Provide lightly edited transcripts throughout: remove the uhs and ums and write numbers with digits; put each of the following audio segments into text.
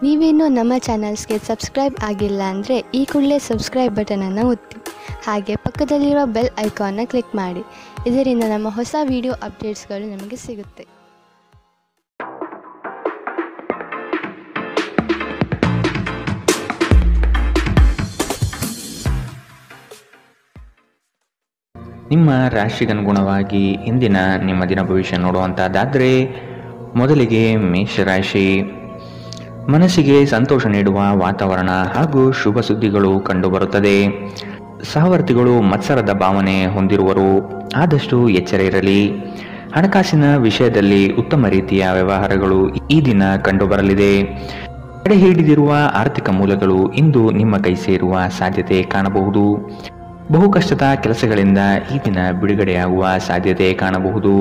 ನೀವೇನೂ ನಮ್ಮ ಚಾನಲ್ಸ್ಗೆ ಸಬ್ಸ್ಕ್ರೈಬ್ ಆಗಿಲ್ಲ ಅಂದರೆ ಈ ಕೂಡಲೇ ಸಬ್ಸ್ಕ್ರೈಬ್ ಬಟನನ್ನು ಒತ್ತಿ. ಹಾಗೆ ಪಕ್ಕದಲ್ಲಿರುವ ಬೆಲ್ ಐಕಾನ್ನ ಕ್ಲಿಕ್ ಮಾಡಿ. ಇದರಿಂದ ನಮ್ಮ ಹೊಸ ವಿಡಿಯೋ ಅಪ್ಡೇಟ್ಸ್ಗಳು ನಿಮಗೆ ಸಿಗುತ್ತೆ. ನಿಮ್ಮ ರಾಶಿಗನುಗುಣವಾಗಿ ಇಂದಿನ ನಿಮ್ಮ ದಿನ ಭವಿಷ್ಯ ನೋಡುವಂಥದ್ದಾದರೆ ಮೊದಲಿಗೆ ಮೇಷರಾಶಿ. ಮನಸ್ಸಿಗೆ ಸಂತೋಷ ನೀಡುವ ವಾತಾವರಣ ಹಾಗೂ ಶುಭ ಸುದ್ದಿಗಳು ಕಂಡುಬರುತ್ತದೆ. ಸಹವರ್ತಿಗಳು ಮತ್ಸರದ ಭಾವನೆ ಹೊಂದಿರುವರು, ಆದಷ್ಟು ಎಚ್ಚರ ಇರಲಿ. ಹಣಕಾಸಿನ ವಿಷಯದಲ್ಲಿ ಉತ್ತಮ ರೀತಿಯ ವ್ಯವಹಾರಗಳು ಈ ದಿನ ಕಂಡುಬರಲಿದೆ. ತಡೆ ಹಿಡಿದಿರುವ ಆರ್ಥಿಕ ಮೂಲಗಳು ಇಂದು ನಿಮ್ಮ ಕೈ ಸೇರುವ ಸಾಧ್ಯತೆ ಕಾಣಬಹುದು. ಬಹು ಕಷ್ಟದ ಕೆಲಸಗಳಿಂದ ಈ ದಿನ ಬಿಡುಗಡೆಯಾಗುವ ಸಾಧ್ಯತೆ ಕಾಣಬಹುದು.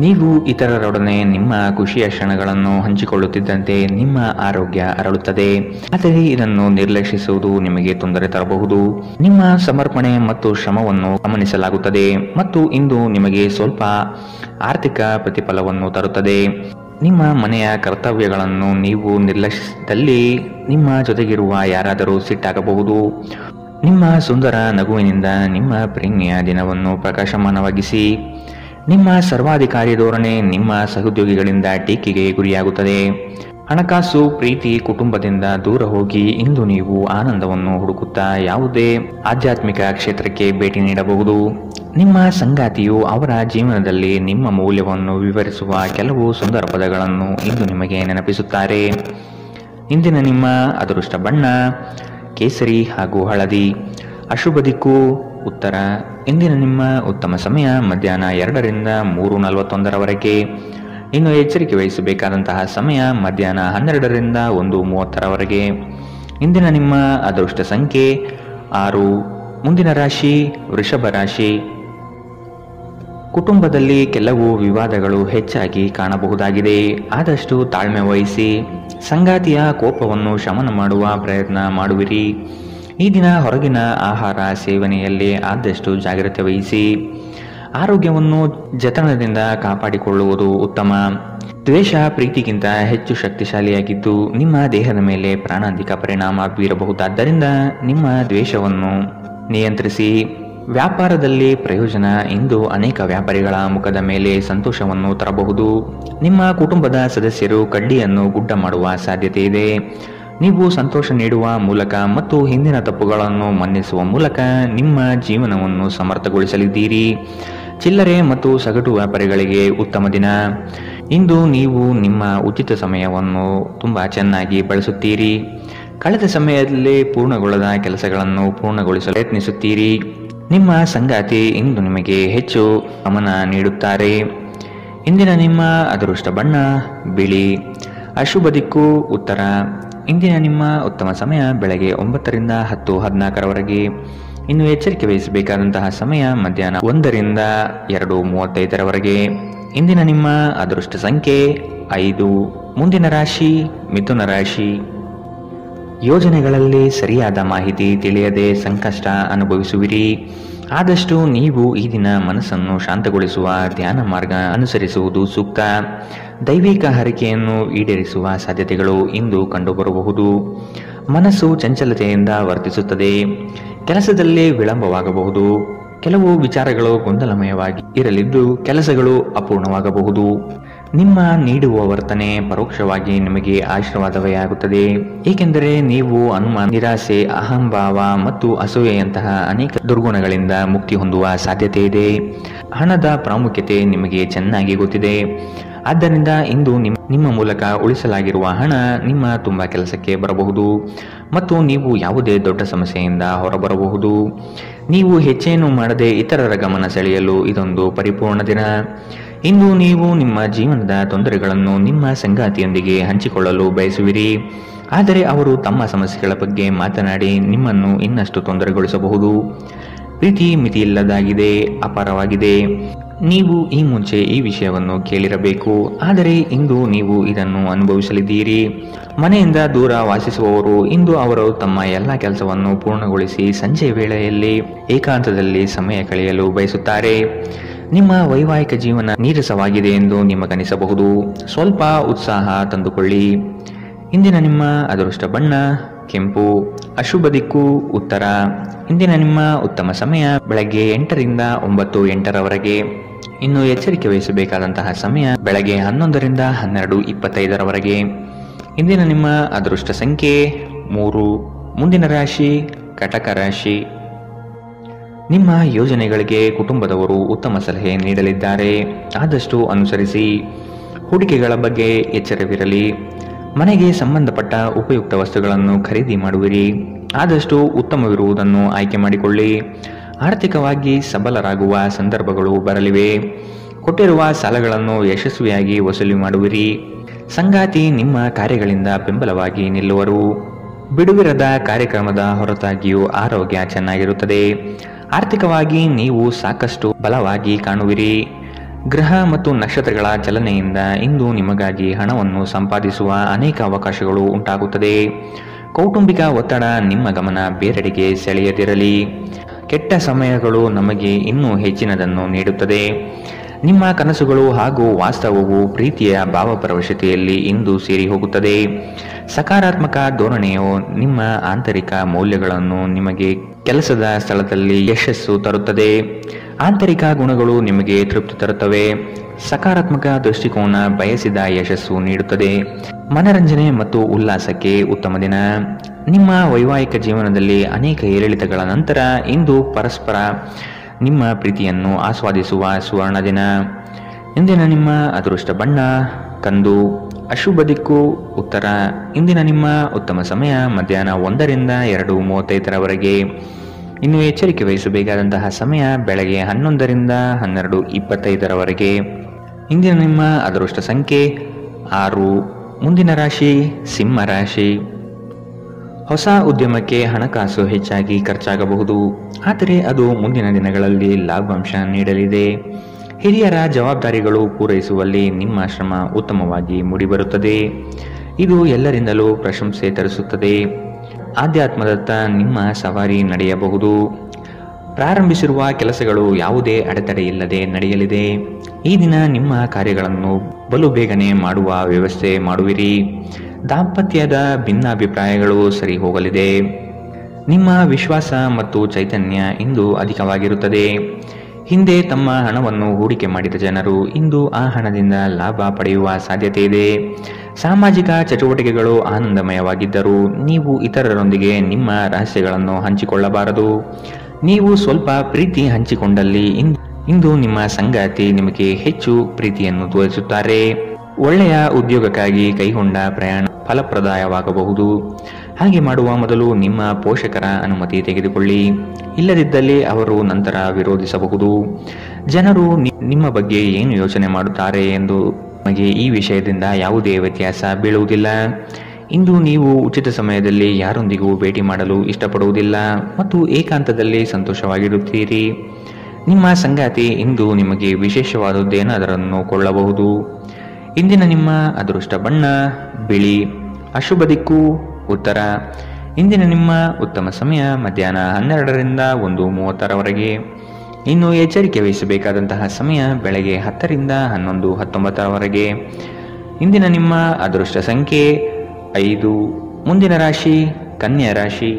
ನೀವು ಇತರರೊಡನೆ ನಿಮ್ಮ ಖುಷಿಯ ಕ್ಷಣಗಳನ್ನು ಹಂಚಿಕೊಳ್ಳುತ್ತಿದ್ದಂತೆ ನಿಮ್ಮ ಆರೋಗ್ಯ ಅರಳುತ್ತದೆ. ಆದರೆ ಇದನ್ನು ನಿರ್ಲಕ್ಷಿಸುವುದು ನಿಮಗೆ ತೊಂದರೆ ತರಬಹುದು. ನಿಮ್ಮ ಸಮರ್ಪಣೆ ಮತ್ತು ಶ್ರಮವನ್ನು ಗಮನಿಸಲಾಗುತ್ತದೆ ಮತ್ತು ಇಂದು ನಿಮಗೆ ಸ್ವಲ್ಪ ಆರ್ಥಿಕ ಪ್ರತಿಫಲವನ್ನು ತರುತ್ತದೆ. ನಿಮ್ಮ ಮನೆಯ ಕರ್ತವ್ಯಗಳನ್ನು ನೀವು ನಿರ್ಲಕ್ಷಿಸಿದಲ್ಲಿ ನಿಮ್ಮ ಜೊತೆಗಿರುವ ಯಾರಾದರೂ ಸಿಟ್ಟಾಗಬಹುದು. ನಿಮ್ಮ ಸುಂದರ ನಗುವಿನಿಂದ ನಿಮ್ಮ ಪ್ರೇಮಿಯ ದಿನವನ್ನು ಪ್ರಕಾಶಮಾನವಾಗಿಸಿ. ನಿಮ್ಮ ಸರ್ವಾಧಿಕಾರಿ ಧೋರಣೆ ನಿಮ್ಮ ಸಹೋದ್ಯೋಗಿಗಳಿಂದ ಟೀಕೆಗೆ ಗುರಿಯಾಗುತ್ತದೆ. ಹಣಕಾಸು, ಪ್ರೀತಿ, ಕುಟುಂಬದಿಂದ ದೂರ ಹೋಗಿ ಇಂದು ನೀವು ಆನಂದವನ್ನು ಹುಡುಕುತ್ತಾ ಯಾವುದೇ ಆಧ್ಯಾತ್ಮಿಕ ಕ್ಷೇತ್ರಕ್ಕೆ ಭೇಟಿ ನೀಡಬಹುದು. ನಿಮ್ಮ ಸಂಗಾತಿಯು ಅವರ ಜೀವನದಲ್ಲಿ ನಿಮ್ಮ ಮೌಲ್ಯವನ್ನು ವಿವರಿಸುವ ಕೆಲವು ಸುಂದರ ಪದಗಳನ್ನು ಇಂದು ನಿಮಗೆ ನೆನಪಿಸುತ್ತಾರೆ. ಇಂದಿನ ನಿಮ್ಮ ಅದೃಷ್ಟ ಬಣ್ಣ ಕೇಸರಿ ಹಾಗೂ ಹಳದಿ. ಅಶುಭ ದಿಕ್ಕು ಉತ್ತರ. ಇಂದಿನ ನಿಮ್ಮ ಉತ್ತಮ ಸಮಯ ಮಧ್ಯಾಹ್ನ 2ರಿಂದ 3:41 ಇನ್ನು ಎಚ್ಚರಿಕೆ ವಹಿಸಬೇಕಾದಂತಹ ಸಮಯ ಮಧ್ಯಾಹ್ನ 12ರಿಂದ 1:30. ಇಂದಿನ ನಿಮ್ಮ ಅದೃಷ್ಟ ಸಂಖ್ಯೆ 6. ಮುಂದಿನ ರಾಶಿ ವೃಷಭ ರಾಶಿ. ಕುಟುಂಬದಲ್ಲಿ ಕೆಲವು ವಿವಾದಗಳು ಹೆಚ್ಚಾಗಿ ಕಾಣಬಹುದಾಗಿದೆ, ಆದಷ್ಟು ತಾಳ್ಮೆ ವಹಿಸಿ. ಸಂಗಾತಿಯ ಕೋಪವನ್ನು ಶಮನ ಮಾಡುವ ಪ್ರಯತ್ನ ಮಾಡುವಿರಿ. ಈ ದಿನ ಹೊರಗಿನ ಆಹಾರ ಸೇವನೆಯಲ್ಲಿ ಆದಷ್ಟು ಜಾಗ್ರತೆ ವಹಿಸಿ. ಆರೋಗ್ಯವನ್ನು ಜತನದಿಂದ ಕಾಪಾಡಿಕೊಳ್ಳುವುದು ಉತ್ತಮ. ದ್ವೇಷ ಪ್ರೀತಿಗಿಂತ ಹೆಚ್ಚು ಶಕ್ತಿಶಾಲಿಯಾಗಿದ್ದು ನಿಮ್ಮ ದೇಹದ ಮೇಲೆ ಪ್ರಾಣಾಂತಿಕ ಪರಿಣಾಮ ಬೀರಬಹುದಾದ್ದರಿಂದ ನಿಮ್ಮ ದ್ವೇಷವನ್ನು ನಿಯಂತ್ರಿಸಿ. ವ್ಯಾಪಾರದಲ್ಲಿ ಪ್ರಯೋಜನ ಇಂದು ಅನೇಕ ವ್ಯಾಪಾರಿಗಳ ಮುಖದ ಮೇಲೆ ಸಂತೋಷವನ್ನು ತರಬಹುದು. ನಿಮ್ಮ ಕುಟುಂಬದ ಸದಸ್ಯರು ಕಡ್ಡಿಯನ್ನು ಗುಡ್ಡ ಮಾಡುವ ಸಾಧ್ಯತೆ ಇದೆ. ನೀವು ಸಂತೋಷ ನೀಡುವ ಮೂಲಕ ಮತ್ತು ಹಿಂದಿನ ತಪ್ಪುಗಳನ್ನು ಮನ್ನಿಸುವ ಮೂಲಕ ನಿಮ್ಮ ಜೀವನವನ್ನು ಸಮರ್ಥಗೊಳಿಸಲಿದ್ದೀರಿ. ಚಿಲ್ಲರೆ ಮತ್ತು ಸಗಟು ವ್ಯಾಪಾರಿಗಳಿಗೆ ಉತ್ತಮ ದಿನ. ಇಂದು ನೀವು ನಿಮ್ಮ ಉಚಿತ ಸಮಯವನ್ನು ತುಂಬ ಚೆನ್ನಾಗಿ ಬಳಸುತ್ತೀರಿ. ಕಳೆದ ಸಮಯದಲ್ಲಿ ಪೂರ್ಣಗೊಳ್ಳದ ಕೆಲಸಗಳನ್ನು ಪೂರ್ಣಗೊಳಿಸಲು ಪ್ರಯತ್ನಿಸುತ್ತೀರಿ. ನಿಮ್ಮ ಸಂಗಾತಿ ಇಂದು ನಿಮಗೆ ಹೆಚ್ಚು ಗಮನ ನೀಡುತ್ತಾರೆ. ಇಂದಿನ ನಿಮ್ಮ ಅದೃಷ್ಟ ಬಣ್ಣ ಬಿಳಿ. ಅಶುಭ ದಿಕ್ಕು ಉತ್ತರ. ಇಂದಿನ ನಿಮ್ಮ ಉತ್ತಮ ಸಮಯ ಬೆಳಗ್ಗೆ 9ರಿಂದ 10:14. ಇನ್ನು ಎಚ್ಚರಿಕೆ ವಹಿಸಬೇಕಾದಂತಹ ಸಮಯ ಮಧ್ಯಾಹ್ನ 1ರಿಂದ 2:35. ಇಂದಿನ ನಿಮ್ಮ ಅದೃಷ್ಟ ಸಂಖ್ಯೆ 5. ಮುಂದಿನ ರಾಶಿ ಮಿಥುನ ರಾಶಿ. ಯೋಜನೆಗಳಲ್ಲಿ ಸರಿಯಾದ ಮಾಹಿತಿ ತಿಳಿಯದೆ ಸಂಕಷ್ಟ ಅನುಭವಿಸುವಿರಿ. ಆದಷ್ಟು ನೀವು ಈ ದಿನ ಮನಸ್ಸನ್ನು ಶಾಂತಗೊಳಿಸುವ ಧ್ಯಾನ ಮಾರ್ಗ ಅನುಸರಿಸುವುದು ಸೂಕ್ತ. ದೈವಿಕ ಹರಕೆಯನ್ನು ಈಡೇರಿಸುವ ಸಾಧ್ಯತೆಗಳು ಇಂದು ಕಂಡುಬರಬಹುದು. ಮನಸ್ಸು ಚಂಚಲತೆಯಿಂದ ವರ್ತಿಸುತ್ತದೆ. ಕೆಲಸದಲ್ಲಿ ವಿಳಂಬವಾಗಬಹುದು. ಕೆಲವು ವಿಚಾರಗಳು ಗೊಂದಲಮಯವಾಗಿ ಇರಲಿದ್ದು ಕೆಲಸಗಳು ಅಪೂರ್ಣವಾಗಬಹುದು. ನಿಮ್ಮ ನೀಡುವ ವರ್ತನೆ ಪರೋಕ್ಷವಾಗಿ ನಿಮಗೆ ಆಶೀರ್ವಾದವೇ ಆಗುತ್ತದೆ, ಏಕೆಂದರೆ ನೀವು ಅನುಮಾನ, ನಿರಾಸೆ, ಅಹಂಭಾವ ಮತ್ತು ಅಸೂಯೆಯಂತಹ ಅನೇಕ ದುರ್ಗುಣಗಳಿಂದ ಮುಕ್ತಿ ಹೊಂದುವ ಸಾಧ್ಯತೆ ಇದೆ. ಹಣದ ಪ್ರಾಮುಖ್ಯತೆ ನಿಮಗೆ ಚೆನ್ನಾಗಿ ಗೊತ್ತಿದೆ. ಆದ್ದರಿಂದ ಇಂದು ನಿಮ್ಮ ಮೂಲಕ ಉಳಿಸಲಾಗಿರುವ ಹಣ ನಿಮ್ಮ ತುಂಬ ಕೆಲಸಕ್ಕೆ ಬರಬಹುದು ಮತ್ತು ನೀವು ಯಾವುದೇ ದೊಡ್ಡ ಸಮಸ್ಯೆಯಿಂದ ಹೊರಬರಬಹುದು. ನೀವು ಹೆಚ್ಚೇನು ಮಾಡದೆ ಇತರರ ಗಮನ ಸೆಳೆಯಲು ಇದೊಂದು ಪರಿಪೂರ್ಣ ದಿನ. ಇಂದು ನೀವು ನಿಮ್ಮ ಜೀವನದ ತೊಂದರೆಗಳನ್ನು ನಿಮ್ಮ ಸಂಗಾತಿಯೊಂದಿಗೆ ಹಂಚಿಕೊಳ್ಳಲು ಬಯಸುವಿರಿ, ಆದರೆ ಅವರು ತಮ್ಮ ಸಮಸ್ಯೆಗಳ ಬಗ್ಗೆ ಮಾತನಾಡಿ ನಿಮ್ಮನ್ನು ಇನ್ನಷ್ಟು ತೊಂದರೆಗೊಳಿಸಬಹುದು. ಪ್ರೀತಿ ಮಿತಿಯಿಲ್ಲದಾಗಿದೆ, ಅಪಾರವಾಗಿದೆ. ನೀವು ಈ ಮುಂಚೆ ಈ ವಿಷಯವನ್ನು ಕೇಳಿರಬೇಕು, ಆದರೆ ಇಂದು ನೀವು ಇದನ್ನು ಅನುಭವಿಸಲಿದ್ದೀರಿ. ಮನೆಯಿಂದ ದೂರ ವಾಸಿಸುವವರು ಇಂದು ಅವರು ತಮ್ಮ ಎಲ್ಲ ಕೆಲಸವನ್ನು ಪೂರ್ಣಗೊಳಿಸಿ ಸಂಜೆ ವೇಳೆಯಲ್ಲಿ ಏಕಾಂತದಲ್ಲಿ ಸಮಯ ಕಳೆಯಲು ಬಯಸುತ್ತಾರೆ. ನಿಮ್ಮ ವೈವಾಹಿಕ ಜೀವನ ನೀರಸವಾಗಿದೆ ಎಂದು ನಿಮಗನಿಸಬಹುದು. ಸ್ವಲ್ಪ ಉತ್ಸಾಹ ತಂದುಕೊಳ್ಳಿ. ಇಂದಿನ ನಿಮ್ಮ ಅದೃಷ್ಟ ಬಣ್ಣ ಕೆಂಪು. ಅಶುಭ ದಿಕ್ಕು ಉತ್ತರ. ಇಂದಿನ ನಿಮ್ಮ ಉತ್ತಮ ಸಮಯ ಬೆಳಗ್ಗೆ 8ರಿಂದ 9:08ರವರೆಗೆ. ಇನ್ನು ಎಚ್ಚರಿಕೆ ವಹಿಸಬೇಕಾದಂತಹ ಸಮಯ ಬೆಳಗ್ಗೆ 11ರಿಂದ 12:25ರವರೆಗೆ. ಇಂದಿನ ನಿಮ್ಮ ಅದೃಷ್ಟ ಸಂಖ್ಯೆ 3. ಮುಂದಿನ ರಾಶಿ ಕಟಕ ರಾಶಿ. ನಿಮ್ಮ ಯೋಜನೆಗಳಿಗೆ ಕುಟುಂಬದವರು ಉತ್ತಮ ಸಲಹೆ ನೀಡಲಿದ್ದಾರೆ, ಆದಷ್ಟು ಅನುಸರಿಸಿ. ಹೂಡಿಕೆಗಳ ಬಗ್ಗೆ ಎಚ್ಚರವಿರಲಿ. ಮನೆಗೆ ಸಂಬಂಧಪಟ್ಟ ಉಪಯುಕ್ತ ವಸ್ತುಗಳನ್ನು ಖರೀದಿ ಮಾಡುವಿರಿ, ಆದಷ್ಟು ಉತ್ತಮವಿರುವುದನ್ನು ಆಯ್ಕೆ ಮಾಡಿಕೊಳ್ಳಿ. ಆರ್ಥಿಕವಾಗಿ ಸಬಲರಾಗುವ ಸಂದರ್ಭಗಳು ಬರಲಿವೆ. ಕೊಟ್ಟಿರುವ ಸಾಲಗಳನ್ನು ಯಶಸ್ವಿಯಾಗಿ ವಸೂಲಿ ಮಾಡುವಿರಿ. ಸಂಗಾತಿ ನಿಮ್ಮ ಕಾರ್ಯಗಳಿಂದ ಬೆಂಬಲವಾಗಿ ನಿಲ್ಲುವರು. ಬಿಡುವಿರದ ಕಾರ್ಯಕ್ರಮದ ಹೊರತಾಗಿಯೂ ಆರೋಗ್ಯ ಚೆನ್ನಾಗಿರುತ್ತದೆ. ಆರ್ಥಿಕವಾಗಿ ನೀವು ಸಾಕಷ್ಟು ಬಲವಾಗಿ ಕಾಣುವಿರಿ. ಗ್ರಹ ಮತ್ತು ನಕ್ಷತ್ರಗಳ ಚಲನೆಯಿಂದ ಇಂದು ನಿಮಗಾಗಿ ಹಣವನ್ನು ಸಂಪಾದಿಸುವ ಅನೇಕ ಅವಕಾಶಗಳು ಉಂಟಾಗುತ್ತದೆ. ಕೌಟುಂಬಿಕ ಒತ್ತಡ ನಿಮ್ಮ ಗಮನ ಬೇರೆಡೆಗೆ ಸೆಳೆಯದಿರಲಿ. ಕೆಟ್ಟ ಸಮಯಗಳು ನಮಗೆ ಇನ್ನೂ ಹೆಚ್ಚಿನದನ್ನು ನೀಡುತ್ತದೆ. ನಿಮ್ಮ ಕನಸುಗಳು ಹಾಗೂ ವಾಸ್ತವವು ಪ್ರೀತಿಯ ಭಾವಪರವಶತೆಯಲ್ಲಿ ಇಂದು ಸೇರಿ ಹೋಗುತ್ತದೆ. ಸಕಾರಾತ್ಮಕ ಧೋರಣೆಯು ನಿಮ್ಮ ಆಂತರಿಕ ಮೌಲ್ಯಗಳನ್ನು ನಿಮಗೆ ಕೆಲಸದ ಸ್ಥಳದಲ್ಲಿ ಯಶಸ್ಸು ತರುತ್ತದೆ. ಆಂತರಿಕ ಗುಣಗಳು ನಿಮಗೆ ತೃಪ್ತಿ ತರುತ್ತವೆ. ಸಕಾರಾತ್ಮಕ ದೃಷ್ಟಿಕೋನ ಬಯಸಿದ ಯಶಸ್ಸು ನೀಡುತ್ತದೆ. ಮನರಂಜನೆ ಮತ್ತು ಉಲ್ಲಾಸಕ್ಕೆ ಉತ್ತಮ ದಿನ. ನಿಮ್ಮ ವೈವಾಹಿಕ ಜೀವನದಲ್ಲಿ ಅನೇಕ ಏರಿಳಿತಗಳ ನಂತರ ಇಂದು ಪರಸ್ಪರ ನಿಮ್ಮ ಪ್ರೀತಿಯನ್ನು ಆಸ್ವಾದಿಸುವ ಸುವರ್ಣ ದಿನ. ಇಂದಿನ ನಿಮ್ಮ ಅದೃಷ್ಟ ಬಣ್ಣ ಕಂದು. ಅಶುಭ ದಿಕ್ಕು ಉತ್ತರ. ಇಂದಿನ ನಿಮ್ಮ ಉತ್ತಮ ಸಮಯ ಮಧ್ಯಾಹ್ನ 1ರಿಂದ 2:35ರವರೆಗೆ. ಇನ್ನು ಎಚ್ಚರಿಕೆ ವಹಿಸಬೇಕಾದಂತಹ ಸಮಯ ಬೆಳಗ್ಗೆ 11ರಿಂದ 12:25ರವರೆಗೆ. ಇಂದಿನ ನಿಮ್ಮ ಅದೃಷ್ಟ ಸಂಖ್ಯೆ 6. ಮುಂದಿನ ರಾಶಿ ಸಿಂಹ ರಾಶಿ. ಹೊಸ ಉದ್ಯಮಕ್ಕೆ ಹಣಕಾಸು ಹೆಚ್ಚಾಗಿ ಖರ್ಚಾಗಬಹುದು, ಆದರೆ ಅದು ಮುಂದಿನ ದಿನಗಳಲ್ಲಿ ಲಾಭಾಂಶ ನೀಡಲಿದೆ. ಹಿರಿಯರ ಜವಾಬ್ದಾರಿಗಳು ಪೂರೈಸುವಲ್ಲಿ ನಿಮ್ಮ ಶ್ರಮ ಉತ್ತಮವಾಗಿ ಮೂಡಿಬರುತ್ತದೆ. ಇದು ಎಲ್ಲರಿಂದಲೂ ಪ್ರಶಂಸೆ ತರಿಸುತ್ತದೆ. ಆಧ್ಯಾತ್ಮದತ್ತ ನಿಮ್ಮ ಸವಾರಿ ನಡೆಯಬಹುದು. ಪ್ರಾರಂಭಿಸಿರುವ ಕೆಲಸಗಳು ಯಾವುದೇ ಅಡೆತಡೆಯಿಲ್ಲದೆ ನಡೆಯಲಿದೆ. ಈ ದಿನ ನಿಮ್ಮ ಕಾರ್ಯಗಳನ್ನು ಬಲು ಬೇಗನೆ ಮಾಡುವ ವ್ಯವಸ್ಥೆ ಮಾಡುವಿರಿ. ದಾಂಪತ್ಯದ ಭಿನ್ನಾಭಿಪ್ರಾಯಗಳು ಸರಿ ಹೋಗಲಿದೆ. ನಿಮ್ಮ ವಿಶ್ವಾಸ ಮತ್ತು ಚೈತನ್ಯ ಇಂದು ಅಧಿಕವಾಗಿರುತ್ತದೆ. ಹಿಂದೆ ತಮ್ಮ ಹಣವನ್ನು ಹೂಡಿಕೆ ಮಾಡಿದ ಜನರು ಇಂದು ಆ ಹಣದಿಂದ ಲಾಭ ಪಡೆಯುವ ಸಾಧ್ಯತೆ ಇದೆ. ಸಾಮಾಜಿಕ ಚಟುವಟಿಕೆಗಳು ಆನಂದಮಯವಾಗಿದ್ದರೂ ನೀವು ಇತರರೊಂದಿಗೆ ನಿಮ್ಮ ರಹಸ್ಯಗಳನ್ನು ಹಂಚಿಕೊಳ್ಳಬಾರದು. ನೀವು ಸ್ವಲ್ಪ ಪ್ರೀತಿ ಹಂಚಿಕೊಂಡಲ್ಲಿ ಇಂದು ನಿಮ್ಮ ಸಂಗಾತಿ ನಿಮಗೆ ಹೆಚ್ಚು ಪ್ರೀತಿಯನ್ನು ತೋರಿಸುತ್ತಾರೆ. ಒಳ್ಳೆಯ ಉದ್ಯೋಗಕ್ಕಾಗಿ ಕೈಗೊಂಡ ಪ್ರಯಾಣ ಫಲಪ್ರದಾಯವಾಗಬಹುದು. ಹಾಗೆ ಮಾಡುವ ಮೊದಲು ನಿಮ್ಮ ಪೋಷಕರ ಅನುಮತಿ ತೆಗೆದುಕೊಳ್ಳಿ. ಇಲ್ಲದಿದ್ದಲ್ಲಿ ಅವರು ನಂತರ ವಿರೋಧಿಸಬಹುದು. ಜನರು ನಿಮ್ಮ ಬಗ್ಗೆ ಏನು ಯೋಚನೆ ಮಾಡುತ್ತಾರೆ ಎಂದು ನಿಮಗೆ ಈ ವಿಷಯದಿಂದ ಯಾವುದೇ ವ್ಯತ್ಯಾಸ ಬೀಳುವುದಿಲ್ಲ. ಇಂದು ನೀವು ಉಚಿತ ಸಮಯದಲ್ಲಿ ಯಾರೊಂದಿಗೂ ಭೇಟಿ ಮಾಡಲು ಇಷ್ಟಪಡುವುದಿಲ್ಲ ಮತ್ತು ಏಕಾಂತದಲ್ಲಿ ಸಂತೋಷವಾಗಿರುತ್ತೀರಿ. ನಿಮ್ಮ ಸಂಗಾತಿ ಇಂದು ನಿಮಗೆ ವಿಶೇಷವಾದದ್ದೇನಾದರನ್ನು ಕೊಳ್ಳಬಹುದು. ಇಂದಿನ ನಿಮ್ಮ ಅದೃಷ್ಟ ಬಣ್ಣ ಬಿಳಿ. ಅಶುಭ ದಿಕ್ಕು ಉತ್ತರ. ಇಂದಿನ ನಿಮ್ಮ ಉತ್ತಮ ಸಮಯ ಮಧ್ಯಾಹ್ನ 12ರಿಂದ 1:30ರವರೆಗೆ. ಇನ್ನು ಎಚ್ಚರಿಕೆ ವಹಿಸಬೇಕಾದಂತಹ ಸಮಯ ಬೆಳಗ್ಗೆ 10ರಿಂದ 11:19ರವರೆಗೆ. ಇಂದಿನ ನಿಮ್ಮ ಅದೃಷ್ಟ ಸಂಖ್ಯೆ 5. ಮುಂದಿನ ರಾಶಿ ಕನ್ಯಾ ರಾಶಿ.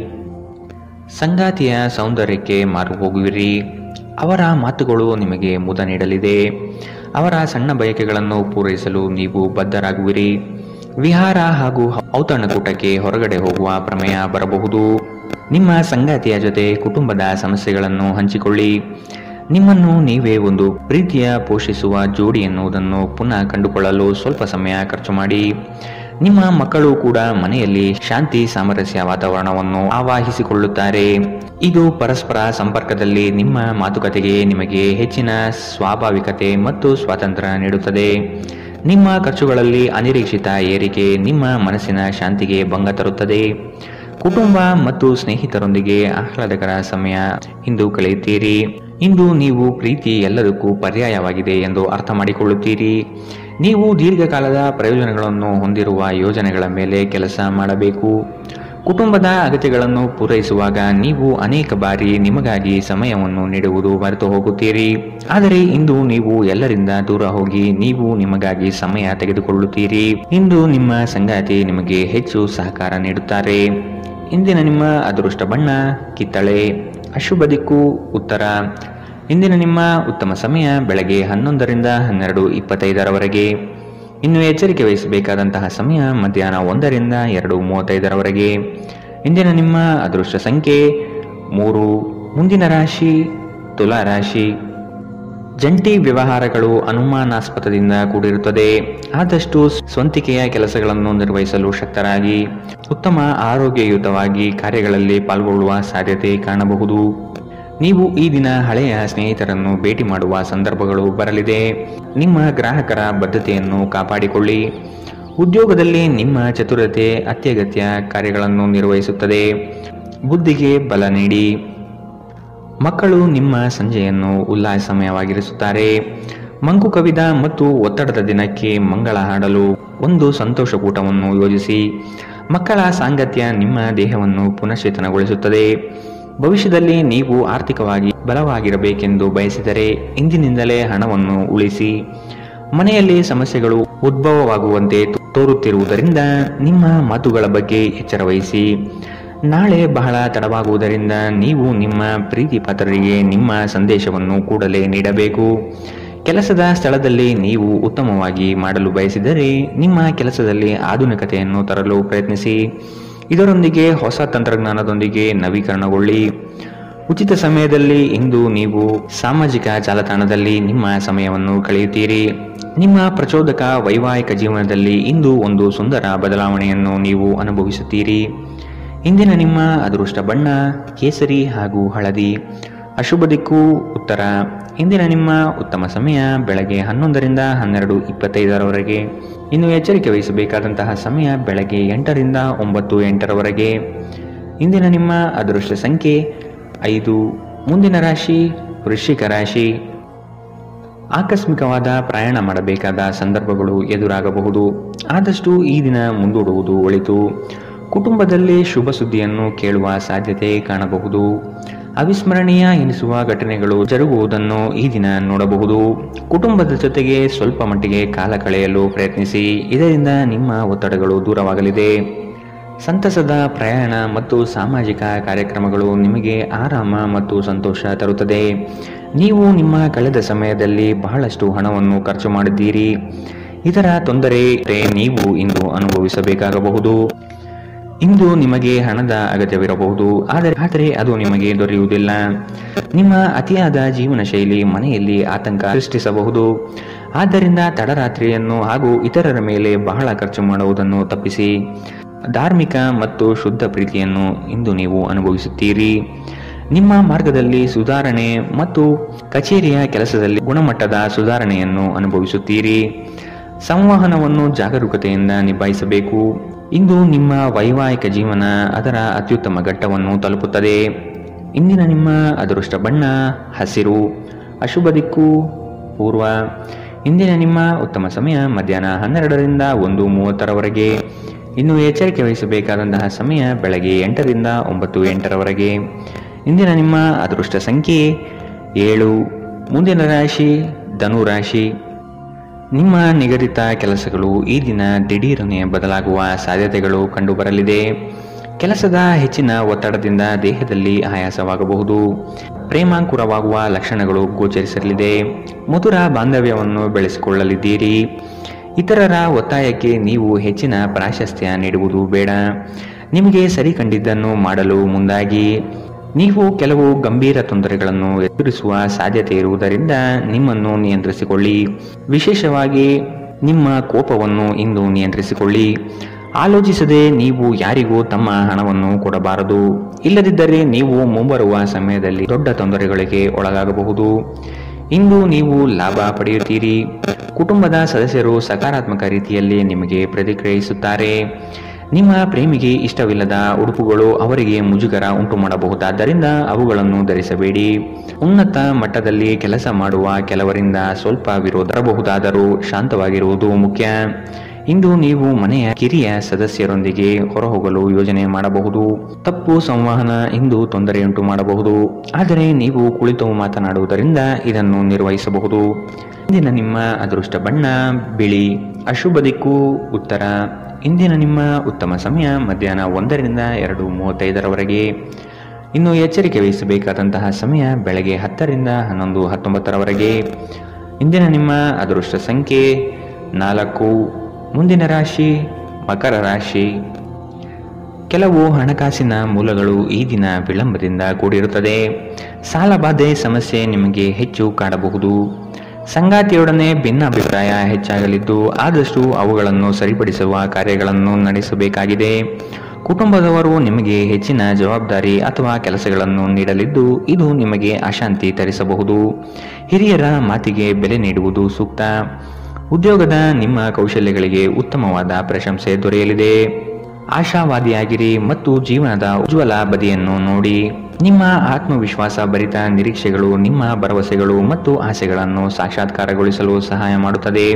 ಸಂಗಾತಿಯ ಸೌಂದರ್ಯಕ್ಕೆ ಮಾರು ಹೋಗುವಿರಿ. ಅವರ ಮಾತುಗಳು ನಿಮಗೆ ಮುದ ನೀಡಲಿದೆ. ಅವರ ಸಣ್ಣ ಬಯಕೆಗಳನ್ನು ಪೂರೈಸಲು ನೀವು ಬದ್ಧರಾಗುವಿರಿ. ವಿಹಾರ ಹಾಗೂ ಔತಣಕೂಟಕ್ಕೆ ಹೊರಗಡೆ ಹೋಗುವ ಪ್ರಮೇಯ ಬರಬಹುದು. ನಿಮ್ಮ ಸಂಗಾತಿಯ ಜೊತೆ ಕುಟುಂಬದ ಸಮಸ್ಯೆಗಳನ್ನು ಹಂಚಿಕೊಳ್ಳಿ. ನಿಮ್ಮನ್ನು ನೀವೇ ಒಂದು ಪ್ರೀತಿಯ ಪೋಷಿಸುವ ಜೋಡಿ ಎನ್ನುವುದನ್ನು ಪುನಃ ಕಂಡುಕೊಳ್ಳಲು ಸ್ವಲ್ಪ ಸಮಯ ಖರ್ಚು ಮಾಡಿ. ನಿಮ್ಮ ಮಕ್ಕಳು ಕೂಡ ಮನೆಯಲ್ಲಿ ಶಾಂತಿ ಸಾಮರಸ್ಯ ವಾತಾವರಣವನ್ನು ಆವಾಹಿಸಿಕೊಳ್ಳುತ್ತಾರೆ. ಇದು ಪರಸ್ಪರ ಸಂಪರ್ಕದಲ್ಲಿ ನಿಮ್ಮ ಮಾತುಕತೆಗೆ ನಿಮಗೆ ಹೆಚ್ಚಿನ ಸ್ವಾಭಾವಿಕತೆ ಮತ್ತು ಸ್ವಾತಂತ್ರ್ಯ ನೀಡುತ್ತದೆ. ನಿಮ್ಮ ಖರ್ಚುಗಳಲ್ಲಿ ಅನಿರೀಕ್ಷಿತ ಏರಿಕೆ ನಿಮ್ಮ ಮನಸ್ಸಿನ ಶಾಂತಿಗೆ ಭಂಗ ತರುತ್ತದೆ. ಕುಟುಂಬ ಮತ್ತು ಸ್ನೇಹಿತರೊಂದಿಗೆ ಆಹ್ಲಾದಕರ ಸಮಯ ಇಂದು ಕಳೆಯುತ್ತೀರಿ. ಇಂದು ನೀವು ಪ್ರೀತಿ ಎಲ್ಲದಕ್ಕೂ ಪರ್ಯಾಯವಾಗಿದೆ ಎಂದು ಅರ್ಥ ಮಾಡಿಕೊಳ್ಳುತ್ತೀರಿ. ನೀವು ದೀರ್ಘಕಾಲದ ಪ್ರಯೋಜನಗಳನ್ನು ಹೊಂದಿರುವ ಯೋಜನೆಗಳ ಮೇಲೆ ಕೆಲಸ ಮಾಡಬೇಕು. ಕುಟುಂಬದ ಅಗತ್ಯಗಳನ್ನು ಪೂರೈಸುವಾಗ ನೀವು ಅನೇಕ ಬಾರಿ ನಿಮಗಾಗಿ ಸಮಯವನ್ನು ನೀಡುವುದು ಮರೆತು ಹೋಗುತ್ತೀರಿ. ಆದರೆ ಇಂದು ನೀವು ಎಲ್ಲರಿಂದ ದೂರ ಹೋಗಿ ನೀವು ನಿಮಗಾಗಿ ಸಮಯ ತೆಗೆದುಕೊಳ್ಳುತ್ತೀರಿ. ಇಂದು ನಿಮ್ಮ ಸಂಗಾತಿ ನಿಮಗೆ ಹೆಚ್ಚು ಸಹಕಾರ ನೀಡುತ್ತಾರೆ. ಇಂದಿನ ನಿಮ್ಮ ಅದೃಷ್ಟ ಬಣ್ಣ ಕಿತ್ತಳೆ. ಅಶುಭ ದಿಕ್ಕು ಉತ್ತರ. ಇಂದಿನ ನಿಮ್ಮ ಉತ್ತಮ ಸಮಯ ಬೆಳಗ್ಗೆ 11ರಿಂದ 12:25 ಇನ್ನು ಎಚ್ಚರಿಕೆ ವಹಿಸಬೇಕಾದಂತಹ ಸಮಯ ಮಧ್ಯಾಹ್ನ 1ರಿಂದ 2:35 ಇಂದಿನ ನಿಮ್ಮ ಅದೃಷ್ಟ ಸಂಖ್ಯೆ 3. ಮುಂದಿನ ರಾಶಿ ತುಲಾ ರಾಶಿ. ಜಂಟಿ ವ್ಯವಹಾರಗಳು ಅನುಮಾನಾಸ್ಪದದಿಂದ ಕೂಡಿರುತ್ತದೆ. ಆದಷ್ಟು ಸ್ವಂತಿಕೆಯ ಕೆಲಸಗಳನ್ನು ನಿರ್ವಹಿಸಲು ಶಕ್ತರಾಗಿ ಉತ್ತಮ ಆರೋಗ್ಯಯುತವಾಗಿ ಕಾರ್ಯಗಳಲ್ಲಿ ಪಾಲ್ಗೊಳ್ಳುವ ಸಾಧ್ಯತೆ ಕಾಣಬಹುದು. ನೀವು ಈ ದಿನ ಹಳೆಯ ಸ್ನೇಹಿತರನ್ನು ಭೇಟಿ ಮಾಡುವ ಸಂದರ್ಭಗಳು ಬರಲಿದೆ. ನಿಮ್ಮ ಗ್ರಾಹಕರ ಬದ್ಧತೆಯನ್ನು ಕಾಪಾಡಿಕೊಳ್ಳಿ. ಉದ್ಯೋಗದಲ್ಲಿ ನಿಮ್ಮ ಚತುರತೆ ಅತ್ಯಗತ್ಯ ಕಾರ್ಯಗಳನ್ನು ನಿರ್ವಹಿಸುತ್ತದೆ. ಬುದ್ಧಿಗೆ ಬಲ ನೀಡಿ. ಮಕ್ಕಳು ನಿಮ್ಮ ಸಂಜೆಯನ್ನು ಉಲ್ಲಾಸಮಯವಾಗಿರಿಸುತ್ತಾರೆ. ಮಂಕು ಕವಿದ ಮತ್ತು ಒತ್ತಡದ ದಿನಕ್ಕೆ ಮಂಗಳ ಹಾಡಲು ಒಂದು ಸಂತೋಷಕೂಟವನ್ನು ಯೋಜಿಸಿ. ಮಕ್ಕಳ ಸಾಂಗತ್ಯ ನಿಮ್ಮ ದೇಹವನ್ನು ಪುನಶ್ಚೇತನಗೊಳಿಸುತ್ತದೆ. ಭವಿಷ್ಯದಲ್ಲಿ ನೀವು ಆರ್ಥಿಕವಾಗಿ ಬಲವಾಗಿರಬೇಕೆಂದು ಬಯಸಿದರೆ ಇಂದಿನಿಂದಲೇ ಹಣವನ್ನು ಉಳಿಸಿ. ಮನೆಯಲ್ಲಿ ಸಮಸ್ಯೆಗಳು ಉದ್ಭವವಾಗುವಂತೆ ತೋರುತ್ತಿರುವುದರಿಂದ ನಿಮ್ಮ ಮಾತುಗಳ ಬಗ್ಗೆ ಎಚ್ಚರ ವಹಿಸಿ. ನಾಳೆ ಬಹಳ ತಡವಾಗುವುದರಿಂದ ನೀವು ನಿಮ್ಮ ಪ್ರೀತಿ ಪಾತ್ರರಿಗೆ ನಿಮ್ಮ ಸಂದೇಶವನ್ನು ಕೂಡಲೇ ನೀಡಬೇಕು. ಕೆಲಸದ ಸ್ಥಳದಲ್ಲಿ ನೀವು ಉತ್ತಮವಾಗಿ ಮಾಡಲು ಬಯಸಿದರೆ ನಿಮ್ಮ ಕೆಲಸದಲ್ಲಿ ಆಧುನಿಕತೆಯನ್ನು ತರಲು ಪ್ರಯತ್ನಿಸಿ. ಇದರೊಂದಿಗೆ ಹೊಸ ತಂತ್ರಜ್ಞಾನದೊಂದಿಗೆ ನವೀಕರಣಗೊಳ್ಳಿ. ಉಚಿತ ಸಮಯದಲ್ಲಿ ಇಂದು ನೀವು ಸಾಮಾಜಿಕ ಜಾಲತಾಣದಲ್ಲಿ ನಿಮ್ಮ ಸಮಯವನ್ನು ಕಳೆಯುತ್ತೀರಿ. ನಿಮ್ಮ ಪ್ರಚೋದಕ ವೈವಾಹಿಕ ಜೀವನದಲ್ಲಿ ಇಂದು ಒಂದು ಸುಂದರ ಬದಲಾವಣೆಯನ್ನು ನೀವು ಅನುಭವಿಸುತ್ತೀರಿ. ಇಂದಿನ ನಿಮ್ಮ ಅದೃಷ್ಟ ಬಣ್ಣ ಕೇಸರಿ ಹಾಗೂ ಹಳದಿ. ಅಶುಭ ದಿಕ್ಕು ಉತ್ತರ. ಇಂದಿನ ನಿಮ್ಮ ಉತ್ತಮ ಸಮಯ ಬೆಳಗ್ಗೆ 11ರಿಂದ 12:25 ಇನ್ನು ಎಚ್ಚರಿಕೆ ವಹಿಸಬೇಕಾದಂತಹ ಸಮಯ ಬೆಳಗ್ಗೆ 8ರಿಂದ 9:08 ಇಂದಿನ ನಿಮ್ಮ ಅದೃಷ್ಟ ಸಂಖ್ಯೆ 5. ಮುಂದಿನ ರಾಶಿ ವೃಶ್ಚಿಕ ರಾಶಿ. ಆಕಸ್ಮಿಕವಾದ ಪ್ರಯಾಣ ಮಾಡಬೇಕಾದ ಸಂದರ್ಭಗಳು ಎದುರಾಗಬಹುದು. ಆದಷ್ಟು ಈ ದಿನ ಮುಂದೂಡುವುದು ಒಳಿತು. ಕುಟುಂಬದಲ್ಲಿ ಶುಭ ಸುದ್ದಿಯನ್ನು ಕೇಳುವ ಸಾಧ್ಯತೆ ಕಾಣಬಹುದು. ಅವಿಸ್ಮರಣೀಯ ಎನಿಸುವ ಘಟನೆಗಳು ಜರುಗುವುದನ್ನು ಈ ದಿನ ನೋಡಬಹುದು. ಕುಟುಂಬದ ಜೊತೆಗೆ ಸ್ವಲ್ಪ ಮಟ್ಟಿಗೆ ಕಾಲ ಕಳೆಯಲು ಪ್ರಯತ್ನಿಸಿ. ಇದರಿಂದ ನಿಮ್ಮ ಒತ್ತಡಗಳು ದೂರವಾಗಲಿದೆ. ಸಂತಸದ ಪ್ರಯಾಣ ಮತ್ತು ಸಾಮಾಜಿಕ ಕಾರ್ಯಕ್ರಮಗಳು ನಿಮಗೆ ಆರಾಮ ಮತ್ತು ಸಂತೋಷ ತರುತ್ತದೆ. ನೀವು ನಿಮ್ಮ ಕಳೆದ ಸಮಯದಲ್ಲಿ ಬಹಳಷ್ಟು ಹಣವನ್ನು ಖರ್ಚು ಮಾಡಿದ್ದೀರಿ. ಇದರ ತೊಂದರೆ ನೀವು ಇಂದು ಅನುಭವಿಸಬೇಕಾಗಬಹುದು. ಇಂದು ನಿಮಗೆ ಹಣದ ಅಗತ್ಯವಿರಬಹುದು, ಆದರೆ ಅದು ನಿಮಗೆ ದೊರೆಯುವುದಿಲ್ಲ. ನಿಮ್ಮ ಅತಿಯಾದ ಜೀವನ ಶೈಲಿ ಮನೆಯಲ್ಲಿ ಆತಂಕ ಸೃಷ್ಟಿಸಬಹುದು. ಆದ್ದರಿಂದ ತಡರಾತ್ರಿಯನ್ನು ಹಾಗೂ ಇತರರ ಮೇಲೆ ಬಹಳ ಖರ್ಚು ಮಾಡುವುದನ್ನು ತಪ್ಪಿಸಿ. ಧಾರ್ಮಿಕ ಮತ್ತು ಶುದ್ಧ ಪ್ರೀತಿಯನ್ನು ಇಂದು ನೀವು ಅನುಭವಿಸುತ್ತೀರಿ. ನಿಮ್ಮ ಮಾರ್ಗದಲ್ಲಿ ಸುಧಾರಣೆ ಮತ್ತು ಕಚೇರಿಯ ಕೆಲಸದಲ್ಲಿ ಗುಣಮಟ್ಟದ ಸುಧಾರಣೆಯನ್ನು ಅನುಭವಿಸುತ್ತೀರಿ. ಸಂವಹನವನ್ನು ಜಾಗರೂಕತೆಯಿಂದ ನಿಭಾಯಿಸಬೇಕು. ಇಂದು ನಿಮ್ಮ ವೈವಾಹಿಕ ಜೀವನ ಅದರ ಅತ್ಯುತ್ತಮ ಘಟ್ಟವನ್ನು ತಲುಪುತ್ತದೆ. ಇಂದಿನ ನಿಮ್ಮ ಅದೃಷ್ಟ ಬಣ್ಣ ಹಸಿರು. ಅಶುಭ ದಿಕ್ಕು ಪೂರ್ವ. ಇಂದಿನ ನಿಮ್ಮ ಉತ್ತಮ ಸಮಯ ಮಧ್ಯಾಹ್ನ 12ರಿಂದ 1:30 ಇನ್ನು ಎಚ್ಚರಿಕೆ ವಹಿಸಬೇಕಾದಂತಹ ಸಮಯ ಬೆಳಗ್ಗೆ 8ರಿಂದ 9:08 ಇಂದಿನ ನಿಮ್ಮ ಅದೃಷ್ಟ ಸಂಖ್ಯೆ 7. ಮುಂದಿನ ರಾಶಿ ಧನು ರಾಶಿ. ನಿಮ್ಮ ನಿಗದಿತ ಕೆಲಸಗಳು ಈ ದಿನ ದಿಢೀರನೆ ಬದಲಾಗುವ ಸಾಧ್ಯತೆಗಳು ಕಂಡುಬರಲಿದೆ. ಕೆಲಸದ ಹೆಚ್ಚಿನ ಒತ್ತಡದಿಂದ ದೇಹದಲ್ಲಿ ಆಯಾಸವಾಗಬಹುದು. ಪ್ರೇಮಾಂಕುರವಾಗುವ ಲಕ್ಷಣಗಳು ಗೋಚರಿಸಲಿದೆ. ಮಧುರ ಬಾಂಧವ್ಯವನ್ನು ಬೆಳೆಸಿಕೊಳ್ಳಲಿದ್ದೀರಿ. ಇತರರ ಒತ್ತಾಯಕ್ಕೆ ನೀವು ಹೆಚ್ಚಿನ ಪ್ರಾಶಸ್ತ್ಯ ನೀಡುವುದು ಬೇಡ. ನಿಮಗೆ ಸರಿ ಕಂಡಿದ್ದನ್ನು ಮಾಡಲು ಮುಂದಾಗಿ. ನೀವು ಕೆಲವು ಗಂಭೀರ ತೊಂದರೆಗಳನ್ನು ಎದುರಿಸುವ ಸಾಧ್ಯತೆ ಇರುವುದರಿಂದ ನಿಮ್ಮನ್ನು ನಿಯಂತ್ರಿಸಿಕೊಳ್ಳಿ. ವಿಶೇಷವಾಗಿ ನಿಮ್ಮ ಕೋಪವನ್ನು ಇಂದು ನಿಯಂತ್ರಿಸಿಕೊಳ್ಳಿ. ಆಲೋಚಿಸದೆ ನೀವು ಯಾರಿಗೂ ತಮ್ಮ ಹಣವನ್ನು ಕೊಡಬಾರದು. ಇಲ್ಲದಿದ್ದರೆ ನೀವು ಮುಂಬರುವ ಸಮಯದಲ್ಲಿ ದೊಡ್ಡ ತೊಂದರೆಗಳಿಗೆ ಒಳಗಾಗಬಹುದು. ಇಂದು ನೀವು ಲಾಭ ಪಡೆಯುತ್ತೀರಿ. ಕುಟುಂಬದ ಸದಸ್ಯರು ಸಕಾರಾತ್ಮಕ ರೀತಿಯಲ್ಲಿ ನಿಮಗೆ ಪ್ರತಿಕ್ರಿಯಿಸುತ್ತಾರೆ. ನಿಮ್ಮ ಪ್ರೇಮಿಗೆ ಇಷ್ಟವಿಲ್ಲದ ಉಡುಪುಗಳು ಅವರಿಗೆ ಮುಜುಗರ ಉಂಟು ಮಾಡಬಹುದಾದ್ದರಿಂದ ಅವುಗಳನ್ನು ಧರಿಸಬೇಡಿ. ಉನ್ನತ ಮಟ್ಟದಲ್ಲಿ ಕೆಲಸ ಮಾಡುವ ಕೆಲವರಿಂದ ಸ್ವಲ್ಪ ವಿರೋಧ ಬರಬಹುದಾದರೂ ಶಾಂತವಾಗಿರುವುದು ಮುಖ್ಯ. ಇಂದು ನೀವು ಮನೆಯ ಕಿರಿಯ ಸದಸ್ಯರೊಂದಿಗೆ ಹೊರಹೋಗಲು ಯೋಜನೆ ಮಾಡಬಹುದು. ತಪ್ಪು ಸಂವಹನ ಇಂದು ತೊಂದರೆಯುಂಟು ಮಾಡಬಹುದು, ಆದರೆ ನೀವು ಕುಳಿತು ಮಾತನಾಡುವುದರಿಂದ ಇದನ್ನು ನಿರ್ವಹಿಸಬಹುದು. ಇಂದಿನ ನಿಮ್ಮ ಅದೃಷ್ಟ ಬಣ್ಣ ಬಿಳಿ. ಅಶುಭ ದಿಕ್ಕು ಉತ್ತರ. ಇಂದಿನ ನಿಮ್ಮ ಉತ್ತಮ ಸಮಯ ಮಧ್ಯಾಹ್ನ 1ರಿಂದ 2:35ರವರೆಗೆ. ಇನ್ನು ಎಚ್ಚರಿಕೆ ವಹಿಸಬೇಕಾದಂತಹ ಸಮಯ ಬೆಳಗ್ಗೆ 10ರಿಂದ 11:19ರವರೆಗೆ. ಇಂದಿನ ನಿಮ್ಮ ಅದೃಷ್ಟ ಸಂಖ್ಯೆ 4. ಮುಂದಿನ ರಾಶಿ ಮಕರ ರಾಶಿ. ಕೆಲವು ಹಣಕಾಸಿನ ಮೂಲಗಳು ಈ ದಿನ ವಿಳಂಬದಿಂದ ಕೂಡಿರುತ್ತದೆ. ಸಾಲಬಾಧೆ ಸಮಸ್ಯೆ ನಿಮಗೆ ಹೆಚ್ಚು ಕಾಡಬಹುದು. ಸಂಗಾತಿಯೊಡನೆ ಭಿನ್ನಾಭಿಪ್ರಾಯ ಹೆಚ್ಚಾಗಲಿದ್ದು ಆದಷ್ಟು ಅವುಗಳನ್ನು ಸರಿಪಡಿಸುವ ಕಾರ್ಯಗಳನ್ನು ನಡೆಸಬೇಕಾಗಿದೆ. ಕುಟುಂಬದವರು ನಿಮಗೆ ಹೆಚ್ಚಿನ ಜವಾಬ್ದಾರಿ ಅಥವಾ ಕೆಲಸಗಳನ್ನು ನೀಡಲಿದ್ದು ಇದು ನಿಮಗೆ ಅಶಾಂತಿ ತರಿಸಬಹುದು. ಹಿರಿಯರ ಮಾತಿಗೆ ಬೆಲೆ ನೀಡುವುದು ಸೂಕ್ತ. ಉದ್ಯೋಗದ ನಿಮ್ಮ ಕೌಶಲ್ಯಗಳಿಗೆ ಉತ್ತಮವಾದ ಪ್ರಶಂಸೆ ದೊರೆಯಲಿದೆ. ಆಶಾವಾದಿಯಾಗಿರಿ ಮತ್ತು ಜೀವನದ ಉಜ್ವಲ ಬದಿಯನ್ನು ನೋಡಿ. ನಿಮ್ಮ ಆತ್ಮವಿಶ್ವಾಸ ಭರಿತ ನಿರೀಕ್ಷೆಗಳು ನಿಮ್ಮ ಭರವಸೆಗಳು ಮತ್ತು ಆಸೆಗಳನ್ನು ಸಾಕ್ಷಾತ್ಕಾರಗೊಳಿಸಲು ಸಹಾಯ ಮಾಡುತ್ತದೆ.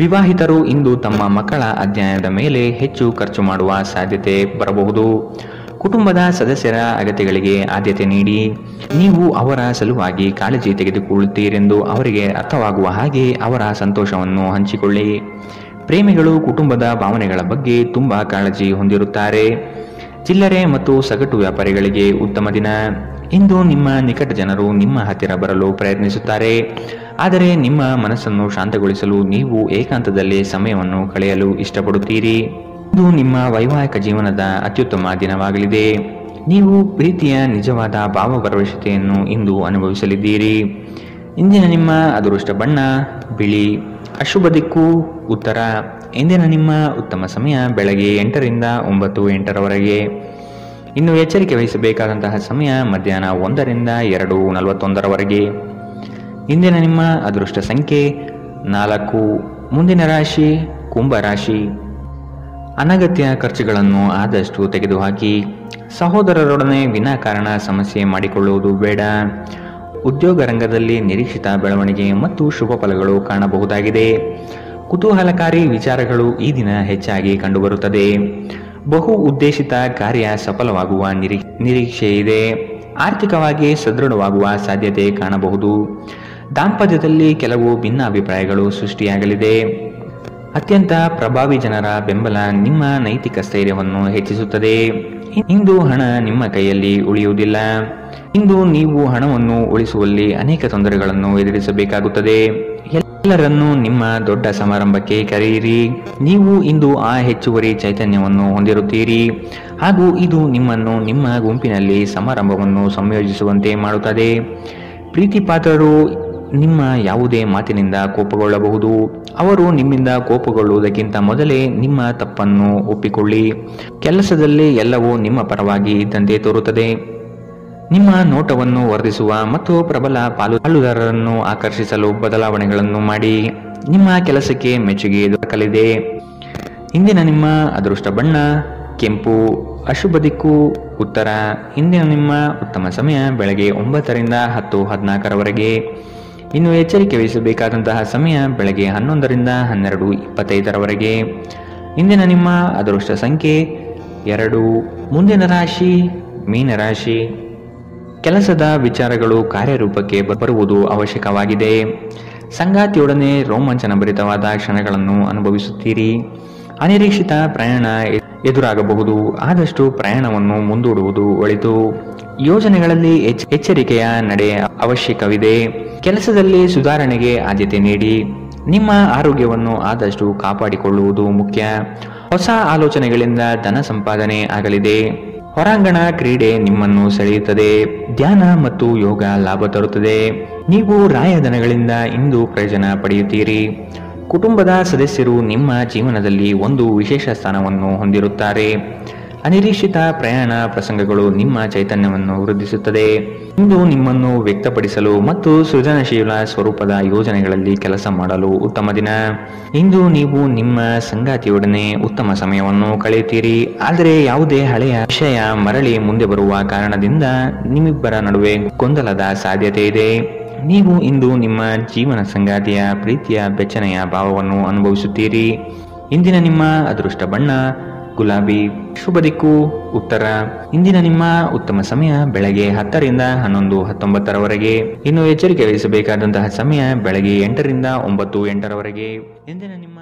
ವಿವಾಹಿತರು ಇಂದು ತಮ್ಮ ಮಕ್ಕಳ ಅಧ್ಯಯನದ ಮೇಲೆ ಹೆಚ್ಚು ಖರ್ಚು ಮಾಡುವ ಸಾಧ್ಯತೆ ಬರಬಹುದು. ಕುಟುಂಬದ ಸದಸ್ಯರ ಅಗತ್ಯಗಳಿಗೆ ಆದ್ಯತೆ ನೀಡಿ. ನೀವು ಅವರ ಸಲುವಾಗಿ ಕಾಳಜಿ ತೆಗೆದುಕೊಳ್ಳುತ್ತೀರೆಂದು ಅವರಿಗೆ ಅರ್ಥವಾಗುವ ಹಾಗೆ ಅವರ ಸಂತೋಷವನ್ನು ಹಂಚಿಕೊಳ್ಳಿ. ಪ್ರೇಮಿಗಳು ಕುಟುಂಬದ ಭಾವನೆಗಳ ಬಗ್ಗೆ ತುಂಬಾ ಕಾಳಜಿ ಹೊಂದಿರುತ್ತಾರೆ. ಚಿಲ್ಲರೆ ಮತ್ತು ಸಗಟು ವ್ಯಾಪಾರಿಗಳಿಗೆ ಉತ್ತಮ ದಿನ. ಇಂದು ನಿಮ್ಮ ನಿಕಟ ಜನರು ನಿಮ್ಮ ಹತ್ತಿರ ಬರಲು ಪ್ರಯತ್ನಿಸುತ್ತಾರೆ, ಆದರೆ ನಿಮ್ಮ ಮನಸ್ಸನ್ನು ಶಾಂತಗೊಳಿಸಲು ನೀವು ಏಕಾಂತದಲ್ಲಿ ಸಮಯವನ್ನು ಕಳೆಯಲು ಇಷ್ಟಪಡುತ್ತೀರಿ. ಇದು ನಿಮ್ಮ ವೈವಾಹಿಕ ಜೀವನದ ಅತ್ಯುತ್ತಮ ದಿನವಾಗಲಿದೆ. ನೀವು ಪ್ರೀತಿಯ ನಿಜವಾದ ಭಾವಭರವಸೆಯನ್ನು ಇಂದು ಅನುಭವಿಸಲಿದ್ದೀರಿ. ಇಂದಿನ ನಿಮ್ಮ ಅದೃಷ್ಟ ಬಣ್ಣ ಬಿಳಿ. ಅಶುಭ ದಿಕ್ಕು ಉತ್ತರ. ಇಂದಿನ ನಿಮ್ಮ ಉತ್ತಮ ಸಮಯ ಬೆಳಗ್ಗೆ 8ರಿಂದ 9:08ರವರೆಗೆ. ಇನ್ನು ಎಚ್ಚರಿಕೆ ವಹಿಸಬೇಕಾದಂತಹ ಸಮಯ ಮಧ್ಯಾಹ್ನ 1ರಿಂದ 2:41ರವರೆಗೆ. ಇಂದಿನ ನಿಮ್ಮ ಅದೃಷ್ಟ ಸಂಖ್ಯೆ 4. ಮುಂದಿನ ರಾಶಿ ಕುಂಭರಾಶಿ. ಅನಗತ್ಯ ಖರ್ಚುಗಳನ್ನು ಆದಷ್ಟು ತೆಗೆದುಹಾಕಿ. ಸಹೋದರರೊಡನೆ ವಿನಾಕಾರಣ ಸಮಸ್ಯೆ ಮಾಡಿಕೊಳ್ಳುವುದು ಬೇಡ. ಉದ್ಯೋಗ ರಂಗದಲ್ಲಿ ನಿರೀಕ್ಷಿತ ಬೆಳವಣಿಗೆ ಮತ್ತು ಶುಭ ಫಲಗಳು ಕಾಣಬಹುದಾಗಿದೆ. ಕುತೂಹಲಕಾರಿ ವಿಚಾರಗಳು ಈ ದಿನ ಹೆಚ್ಚಾಗಿ ಕಂಡುಬರುತ್ತದೆ. ಬಹು ಉದ್ದೇಶಿತ ಕಾರ್ಯ ಸಫಲವಾಗುವ ನಿರೀಕ್ಷೆ ಇದೆ. ಆರ್ಥಿಕವಾಗಿ ಸದೃಢವಾಗುವ ಸಾಧ್ಯತೆ ಕಾಣಬಹುದು. ದಾಂಪತ್ಯದಲ್ಲಿ ಕೆಲವು ಭಿನ್ನಾಭಿಪ್ರಾಯಗಳು ಸೃಷ್ಟಿಯಾಗಲಿದೆ. ಅತ್ಯಂತ ಪ್ರಭಾವಿ ಜನರ ಬೆಂಬಲ ನಿಮ್ಮ ನೈತಿಕ ಸ್ಥೈರ್ಯವನ್ನು ಹೆಚ್ಚಿಸುತ್ತದೆ. ಇಂದು ಹಣ ನಿಮ್ಮ ಕೈಯಲ್ಲಿ ಉಳಿಯುವುದಿಲ್ಲ. ಇಂದು ನೀವು ಹಣವನ್ನು ಉಳಿಸುವಲ್ಲಿ ಅನೇಕ ತೊಂದರೆಗಳನ್ನು ಎದುರಿಸಬೇಕಾಗುತ್ತದೆ. ಎಲ್ಲರನ್ನೂ ನಿಮ್ಮ ದೊಡ್ಡ ಸಮಾರಂಭಕ್ಕೆ ಕರೆಯಿರಿ. ನೀವು ಇಂದು ಆ ಹೆಚ್ಚುವರಿ ಚೈತನ್ಯವನ್ನು ಹೊಂದಿರುತ್ತೀರಿ ಹಾಗೂ ಇದು ನಿಮ್ಮನ್ನು ನಿಮ್ಮ ಗುಂಪಿನಲ್ಲಿ ಸಮಾರಂಭವನ್ನು ಸಂಯೋಜಿಸುವಂತೆ ಮಾಡುತ್ತದೆ. ಪ್ರೀತಿ ಪಾತ್ರರು ನಿಮ್ಮ ಯಾವುದೇ ಮಾತಿನಿಂದ ಕೋಪಗೊಳ್ಳಬಹುದು. ಅವರು ನಿಮ್ಮಿಂದ ಕೋಪಗೊಳ್ಳುವುದಕ್ಕಿಂತ ಮೊದಲೇ ನಿಮ್ಮ ತಪ್ಪನ್ನು ಒಪ್ಪಿಕೊಳ್ಳಿ. ಕೆಲಸದಲ್ಲಿ ಎಲ್ಲವೂ ನಿಮ್ಮ ಪರವಾಗಿ ಇದ್ದಂತೆ ತೋರುತ್ತದೆ. ನಿಮ್ಮ ನೋಟವನ್ನು ವರ್ಧಿಸುವ ಮತ್ತು ಪ್ರಬಲ ಪಾಲುದಾರರನ್ನು ಆಕರ್ಷಿಸಲು ಬದಲಾವಣೆಗಳನ್ನು ಮಾಡಿ. ನಿಮ್ಮ ಕೆಲಸಕ್ಕೆ ಮೆಚ್ಚುಗೆ ದೊರಕಲಿದೆ. ಇಂದಿನ ನಿಮ್ಮ ಅದೃಷ್ಟ ಬಣ್ಣ ಕೆಂಪು. ಅಶುಭ ದಿಕ್ಕು ಉತ್ತರ. ಇಂದಿನ ನಿಮ್ಮ ಉತ್ತಮ ಸಮಯ ಬೆಳಗ್ಗೆ 9ರಿಂದ 10:14ರವರೆಗೆ. ಇನ್ನು ಎಚ್ಚರಿಕೆ ವಹಿಸಬೇಕಾದಂತಹ ಸಮಯ ಬೆಳಗ್ಗೆ 11ರಿಂದ 12:25ರವರೆಗೆ. ಇಂದಿನ ನಿಮ್ಮ ಅದೃಷ್ಟ ಸಂಖ್ಯೆ 2. ಮುಂದಿನ ರಾಶಿ ಮೀನರಾಶಿ. ಕೆಲಸದ ವಿಚಾರಗಳು ಕಾರ್ಯರೂಪಕ್ಕೆ ಬರುವುದು ಅವಶ್ಯಕವಾಗಿದೆ. ಸಂಗಾತಿಯೊಡನೆ ರೋಮಾಂಚನಭರಿತವಾದ ಕ್ಷಣಗಳನ್ನು ಅನುಭವಿಸುತ್ತೀರಿ. ಅನಿರೀಕ್ಷಿತ ಪ್ರಯಾಣ ಎದುರಾಗಬಹುದು. ಆದಷ್ಟು ಪ್ರಯಾಣವನ್ನು ಮುಂದೂಡುವುದು ಒಳಿತು. ಯೋಜನೆಗಳಲ್ಲಿ ಎಚ್ಚರಿಕೆಯ ನಡೆ ಅವಶ್ಯಕವಿದೆ. ಕೆಲಸದಲ್ಲಿ ಸುಧಾರಣೆಗೆ ಆದ್ಯತೆ ನೀಡಿ. ನಿಮ್ಮ ಆರೋಗ್ಯವನ್ನು ಆದಷ್ಟು ಕಾಪಾಡಿಕೊಳ್ಳುವುದು ಮುಖ್ಯ. ಹೊಸ ಆಲೋಚನೆಗಳಿಂದ ಧನ ಸಂಪಾದನೆ ಆಗಲಿದೆ. ಹೊರಾಂಗಣ ಕ್ರೀಡೆ ನಿಮ್ಮನ್ನು ಸೆಳೆಯುತ್ತದೆ. ಧ್ಯಾನ ಮತ್ತು ಯೋಗ ಲಾಭ ತರುತ್ತದೆ. ನೀವು ರಾಯಧನಗಳಿಂದ ಇಂದು ಪ್ರಯೋಜನ ಪಡೆಯುತ್ತೀರಿ. ಕುಟುಂಬದ ಸದಸ್ಯರು ನಿಮ್ಮ ಜೀವನದಲ್ಲಿ ಒಂದು ವಿಶೇಷ ಸ್ಥಾನವನ್ನು ಹೊಂದಿರುತ್ತಾರೆ. ಅನಿರೀಕ್ಷಿತ ಪ್ರಯಾಣ ಪ್ರಸಂಗಗಳು ನಿಮ್ಮ ಚೈತನ್ಯವನ್ನು ವೃದ್ಧಿಸುತ್ತದೆ. ಇಂದು ನಿಮ್ಮನ್ನು ವ್ಯಕ್ತಪಡಿಸಲು ಮತ್ತು ಸೃಜನಶೀಲ ಸ್ವರೂಪದ ಯೋಜನೆಗಳಲ್ಲಿ ಕೆಲಸ ಮಾಡಲು ಉತ್ತಮ ದಿನ. ಇಂದು ನೀವು ನಿಮ್ಮ ಸಂಗಾತಿಯೊಡನೆ ಉತ್ತಮ ಸಮಯವನ್ನು ಕಳೆಯುತ್ತೀರಿ. ಆದರೆ ಯಾವುದೇ ಹಳೆಯ ವಿಷಯ ಮರಳಿ ಮುಂದೆ ಬರುವ ಕಾರಣದಿಂದ ನಿಮ್ಮಿಬ್ಬರ ನಡುವೆ ಗೊಂದಲದ ಸಾಧ್ಯತೆ ಇದೆ. ನೀವು ಇಂದು ನಿಮ್ಮ ಜೀವನ ಸಂಗಾತಿಯ ಪ್ರೀತಿಯ ಬೆಚ್ಚನೆಯ ಭಾವವನ್ನು ಅನುಭವಿಸುತ್ತೀರಿ. ಇಂದಿನ ನಿಮ್ಮ ಅದೃಷ್ಟ ಬಣ್ಣ ಗುಲಾಬಿ. ಶುಭ ದಿಕ್ಕು ಉತ್ತರ. ಇಂದಿನ ನಿಮ್ಮ ಉತ್ತಮ ಸಮಯ ಬೆಳಗ್ಗೆ 10 ರಿಂದ 11, 19ರವರೆಗೆ. ಇನ್ನು ಎಚ್ಚರಿಕೆ ವಹಿಸಬೇಕಾದಂತಹ ಸಮಯ ಬೆಳಗ್ಗೆ 8 ರಿಂದ 9, 8ರವರೆಗೆ. ಇಂದಿನ ನಿಮ್ಮ